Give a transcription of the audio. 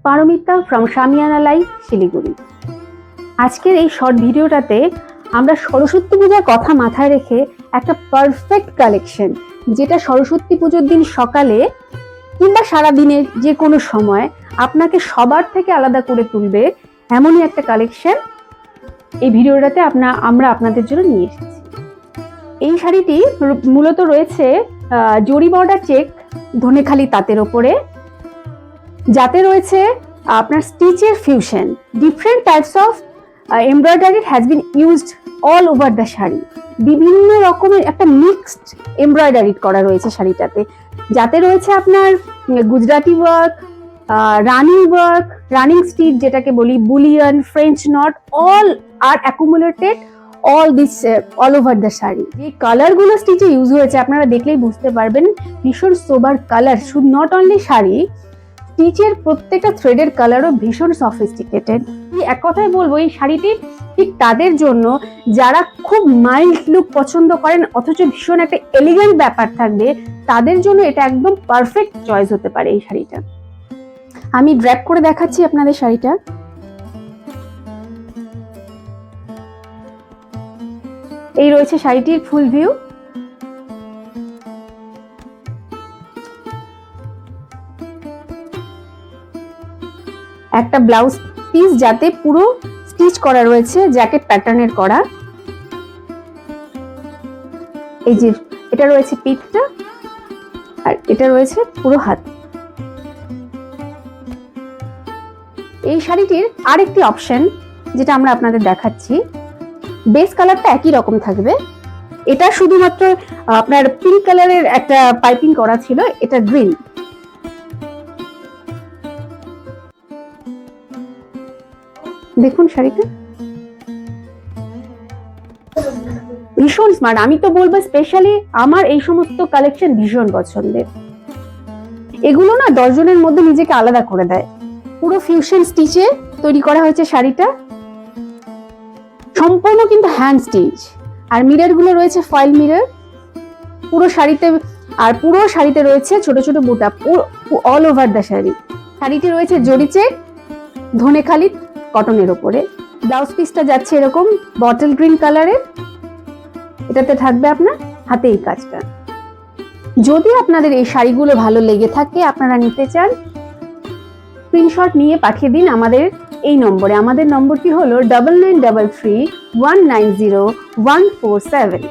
Paromita from Shamiana life Siliguri. আজকের এই short ভিডিওটাতে আমরা সরস্বতী পূজার কথা মাথায় রেখে একটা পারফেক্ট কালেকশন, যেটা সরস্বতী পুজোর দিন সকালে কিংবা সারা দিনের যে কোনো সময় আপনাকে সবার থেকে আলাদা করে তুলবে, এমনই একটা কালেকশন এই ভিডিওটাতে আমরা আপনাদের জন্য নিয়ে এসেছি। এই শাড়িটি মূলত রয়েছে জরি বর্ডার চেক ধনেখালি তাঁতের ওপরে, যাতে রয়েছে আপনার স্টিচের fusion. Different types of embroidery has been used all over the sari. বিভিন্ন রকমের একটা মিক্সড এমব্রয়ডারি করা রয়েছে শাড়িটাতে, যাতে রয়েছে আপনার গুজরাটি ওয়ার্ক, রানিং স্টিচ যেটাকে বলি, বুলিয়ন, ফ্রেঞ্চ নট, অল আর accumulated all this all over the sari. যে কালারগুলো স্টিচে ইউজ হয়েছে আপনারা দেখলেই বুঝতে পারবেন, ভীষণ সোবার কালার। শুধু নট অনলি শাড়ি, স্টিচের প্রত্যেকটা থ্রেডের কালারও ভীষণ সফিস্টিকেটেড। এক কথায় বলবো, এই শাড়িটি ঠিক তাদের জন্য যারা খুব মাইল্ড লুক পছন্দ করেন অথচ ভীষণ একটা এলিগেন্ট ব্যাপার থাকবে, তাদের জন্য এটা একদম পারফেক্ট চয়েস হতে পারে এই শাড়িটা। আমি ড্র্যাপ করে দেখাচ্ছি আপনাদের শাড়িটা। এই রয়েছে শাড়িটির ফুল ভিউ। একটা ব্লাউজ পিস যাতে পুরো স্টিচ করা রয়েছে, জ্যাকেট প্যাটার্নের করা। এই যে এটা রয়েছে পিঠটা, আর এটা রয়েছে পুরো হাত। এই শাড়িটির আরেকটি অপশন যেটা আমরা আপনাদের দেখাচ্ছি, বেস কালারটা একই রকম থাকবে। এটা শুধুমাত্র আপনার পিঙ্ক কালারের একটা পাইপিং করা ছিল, এটা গ্রিন। দেখুন শাড়িটা ভীষণ স্মার্ট। আমি তো বলবো স্পেশালি আমার এই সমস্ত কালেকশন ভীষণ পছন্দের। এগুলো না 10 জনের মধ্যে নিজেকে আলাদা করে দেয়। পুরো ফিউশন স্টিচে তৈরি করা হয়েছে শাড়িটা, সম্পূর্ণ কিন্তু হ্যান্ড স্টিচ। আর মিরর গুলো রয়েছে ফয়েল মিরর পুরো শাড়িতে, আর পুরো শাড়িতে রয়েছে ছোট ছোট বুটা অল ওভার দ্য শাড়ি। শাড়িটি রয়েছে জরি চেক ধনেখালি কটনের ওপরে। ব্লাউজ পিসটা যাচ্ছে এরকম বটল গ্রিন কালারের, এটাতে থাকবে আপনার হাতে এই কাজটা। যদি আপনাদের এই শাড়িগুলো ভালো লেগে থাকে, আপনারা নিতে চান, স্ক্রিনশট নিয়ে পাঠিয়ে দিন আমাদের এই নম্বরে। আমাদের নম্বরটি হলো 9933190147।